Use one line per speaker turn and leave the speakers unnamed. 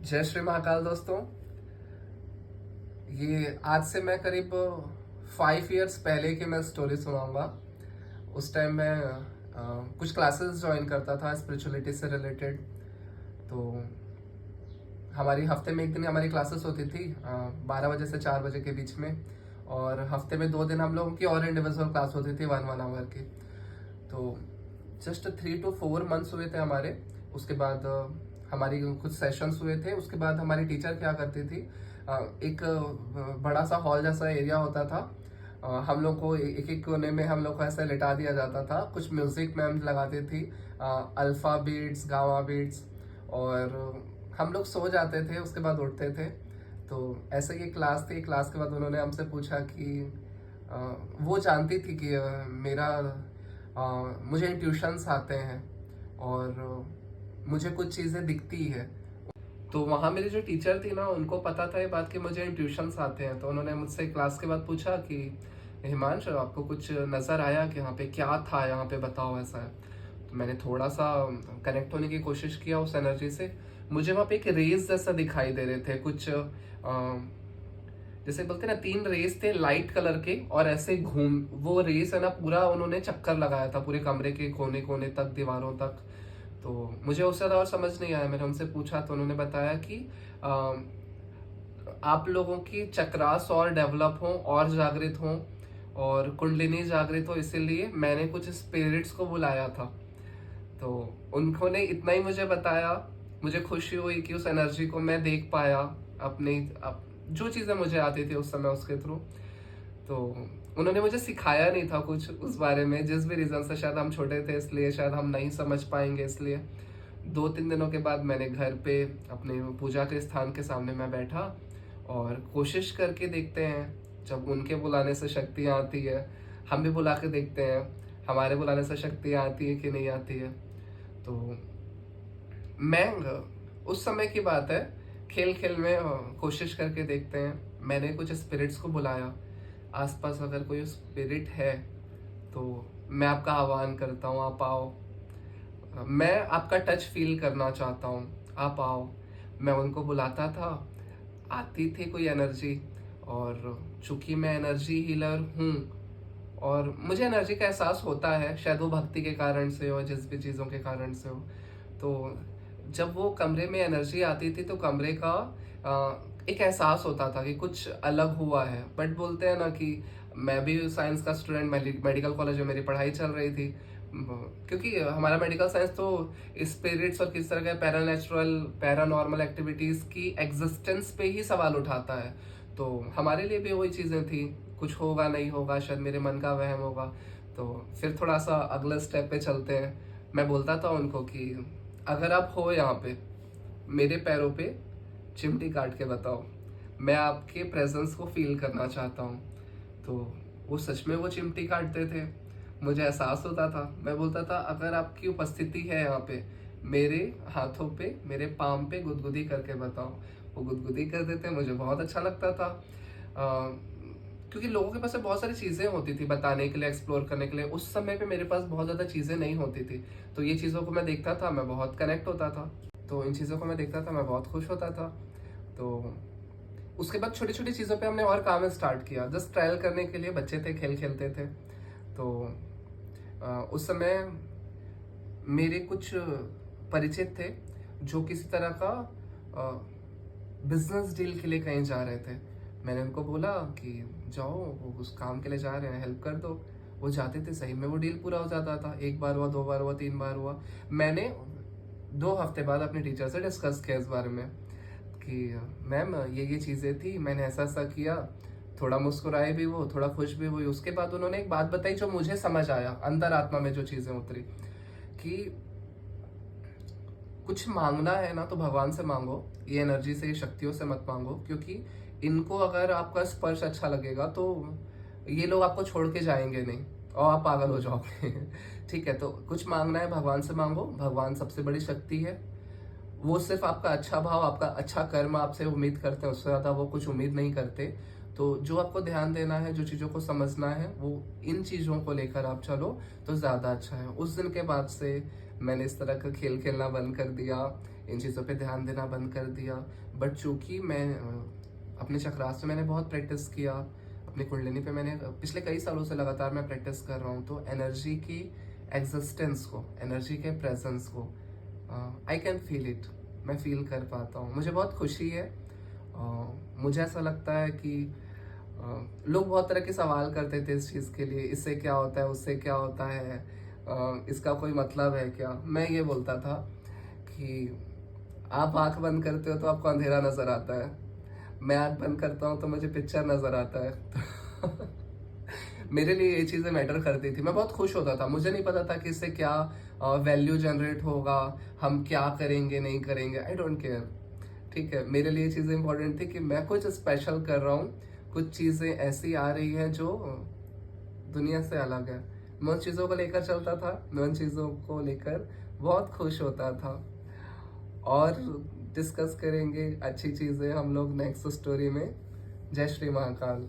जय श्री महाकाल दोस्तों। ये आज से मैं करीब 5 इयर्स पहले की मैं स्टोरी सुनाऊंगा। उस टाइम मैं कुछ क्लासेस ज्वाइन करता था स्पिरिचुअलिटी से रिलेटेड। तो हमारी हफ्ते में एक दिन हमारी क्लासेस होती थी 12 बजे से 4 बजे के बीच में, और हफ्ते में 2 दिन हम लोगों की और इंडिविजुअल क्लास होती थी 1 1 आवर की। तो जस्ट 3 to 4 मंथ्स हुए थे हमारे। उसके बाद हमारी कुछ सेशंस हुए थे। उसके बाद हमारी टीचर क्या करती थी, एक बड़ा सा हॉल जैसा एरिया होता था। हम लोग को एक एक कोने में हम लोग को ऐसे लिटा दिया जाता था। कुछ म्यूजिक मैम लगाती थी, अल्फा बीट्स, गामा बीट्स, और हम लोग सो जाते थे, उसके बाद उठते थे। तो ऐसे ही एक क्लास थी। क्लास के बाद उन्होंने हमसे पूछा कि वो जानती थी कि मुझे इंट्यूशंस आते हैं और मुझे कुछ चीज़ें दिखती है। तो वहाँ मेरी जो टीचर थी ना, उनको पता था ये बात कि मुझे ट्यूशन्स आते हैं। तो उन्होंने मुझसे क्लास के बाद पूछा कि हिमांशु, आपको कुछ नज़र आया कि यहाँ पे क्या था, यहाँ पे बताओ ऐसा है। तो मैंने थोड़ा सा कनेक्ट होने की कोशिश किया उस एनर्जी से। मुझे वहाँ पे एक रेस जैसा दिखाई दे रहे थे कुछ, जैसे बोलते ना 3 रेस थे लाइट कलर के, और ऐसे घूम वो रेस है ना, पूरा उन्होंने चक्कर लगाया था पूरे कमरे के कोने कोने तक, दीवारों तक। तो मुझे उससे ज़्यादा और समझ नहीं आया। मैंने उनसे पूछा तो उन्होंने बताया कि आप लोगों की चक्रास और डेवलप हो और जागृत हो और कुंडलिनी जागृत हो, इसीलिए मैंने कुछ स्पिरिट्स को बुलाया था। तो उन्होंने इतना ही मुझे बताया। मुझे खुशी हुई कि उस एनर्जी को मैं देख पाया अपनी जो चीज़ें मुझे आती थी उस समय उसके थ्रू। तो उन्होंने मुझे सिखाया नहीं था कुछ उस बारे में, जिस भी रीज़न से, शायद हम छोटे थे इसलिए, शायद हम नहीं समझ पाएंगे इसलिए। 2 3 दिनों के बाद मैंने घर पे अपने पूजा के स्थान के सामने मैं बैठा और कोशिश करके देखते हैं, जब उनके बुलाने से शक्तियाँ आती है, हम भी बुला के देखते हैं हमारे बुलाने से शक्तियाँ आती है कि नहीं आती है। तो मैं उस समय की बात है, खेल खेल में कोशिश करके देखते हैं। मैंने कुछ स्पिरिट्स को बुलाया। आसपास अगर कोई स्पिरिट है तो मैं आपका आह्वान करता हूँ, आप आओ। मैं आपका टच फील करना चाहता हूँ, आप आओ। मैं उनको बुलाता था, आती थी कोई एनर्जी। और चूंकि मैं एनर्जी हीलर हूँ और मुझे एनर्जी का एहसास होता है, शायद वो भक्ति के कारण से हो, जिस भी चीज़ों के कारण से हो। तो जब वो कमरे में एनर्जी आती थी तो कमरे का एक एहसास होता था कि कुछ अलग हुआ है। बट बोलते हैं ना कि मैं भी साइंस का स्टूडेंट, मेडिकल कॉलेज में मेरी पढ़ाई चल रही थी। क्योंकि हमारा मेडिकल साइंस तो स्पिरिट्स और किस तरह के पैरानेचुरल पैरानॉर्मल एक्टिविटीज़ की एग्जिस्टेंस पे ही सवाल उठाता है। तो हमारे लिए भी वही चीज़ें थी, कुछ होगा नहीं होगा, शायद मेरे मन का वहम होगा। तो फिर थोड़ा सा अगले स्टेप पे चलते हैं। मैं बोलता था उनको कि अगर आप हो यहाँ पे, मेरे पैरों पे चिमटी काट के बताओ, मैं आपके प्रेजेंस को फील करना चाहता हूँ। तो वो सच में वो चिमटी काटते थे, मुझे एहसास होता था। मैं बोलता था अगर आपकी उपस्थिति है यहाँ पे, मेरे हाथों पे, मेरे पाम पे गुदगुदी करके बताओ। वो गुदगुदी कर देते, मुझे बहुत अच्छा लगता था। क्योंकि लोगों के पास बहुत सारी चीज़ें होती थी बताने के लिए, एक्सप्लोर करने के लिए। उस समय पे मेरे पास बहुत ज़्यादा चीज़ें नहीं होती थी। तो ये चीज़ों को मैं देखता था, मैं बहुत कनेक्ट होता था। तो इन चीज़ों को मैं देखता था, मैं बहुत खुश होता था। तो उसके बाद छोटी छोटी चीज़ों पे हमने और काम स्टार्ट किया, जस्ट ट्रायल करने के लिए। बच्चे थे, खेल खेलते थे। तो उस समय मेरे कुछ परिचित थे जो किसी तरह का बिजनेस डील के लिए कहीं जा रहे थे। मैंने उनको बोला कि जाओ, वो उस काम के लिए जा रहे हैं, हेल्प कर दो। वो जाते थे, सही में वो डील पूरा हो जाता था। 1 बार हुआ, 2 बार हुआ, 3 बार हुआ। मैंने 2 हफ्ते बाद अपनी टीचर से डिस्कस किया इस बारे में कि मैम ये चीज़ें थी, मैंने ऐसा ऐसा किया। थोड़ा मुस्कुराए भी वो, थोड़ा खुश भी हुई। उसके बाद उन्होंने एक बात बताई जो मुझे समझ आया, अंदर आत्मा में जो चीज़ें उतरी, कि कुछ मांगना है ना तो भगवान से मांगो, ये एनर्जी से, ये शक्तियों से मत मांगो। क्योंकि इनको अगर आपका स्पर्श अच्छा लगेगा तो ये लोग आपको छोड़ के जाएंगे नहीं और आप पागल हो जाओगे। ठीक है, तो कुछ मांगना है भगवान से मांगो। भगवान सबसे बड़ी शक्ति है। वो सिर्फ आपका अच्छा भाव, आपका अच्छा कर्म आपसे उम्मीद करते हैं, उससे ज़्यादा वो कुछ उम्मीद नहीं करते। तो जो आपको ध्यान देना है, जो चीज़ों को समझना है, वो इन चीज़ों को लेकर आप चलो तो ज़्यादा अच्छा है। उस दिन के बाद से मैंने इस तरह का खेल खेलना बंद कर दिया। इन चीज़ों पे ध्यान देना बंद कर दिया। बट चूँकि मैं अपने चक्रास में मैंने बहुत प्रैक्टिस किया, अपनी कुंडलिनी पे मैंने पिछले कई सालों से लगातार मैं प्रैक्टिस कर रहा हूँ, तो एनर्जी की एग्जिस्टेंस को, एनर्जी के प्रेजेंस को आई कैन फील इट, मैं फील कर पाता हूँ। मुझे बहुत खुशी है। मुझे ऐसा लगता है कि लोग बहुत तरह के सवाल करते थे इस चीज़ के लिए, इससे क्या होता है, उससे क्या होता है, इसका कोई मतलब है क्या। मैं ये बोलता था कि आप आंख बंद करते हो तो आपको अंधेरा नजर आता है, मैं आंख बंद करता हूँ तो मुझे पिक्चर नजर आता है। मेरे लिए ये चीज़ें मैटर करती थी, मैं बहुत खुश होता था। मुझे नहीं पता था कि इससे क्या वैल्यू जनरेट होगा, हम क्या करेंगे नहीं करेंगे, आई डोंट केयर। ठीक है, मेरे लिए चीज़ें इंपॉर्टेंट थी कि मैं कुछ स्पेशल कर रहा हूँ, कुछ चीज़ें ऐसी आ रही हैं जो दुनिया से अलग है। मैं उन चीज़ों को लेकर चलता था, मैं उन चीज़ों को लेकर बहुत खुश होता था। और डिस्कस करेंगे अच्छी चीज़ें हम लोग नेक्स्ट स्टोरी में। जय श्री महाकाल।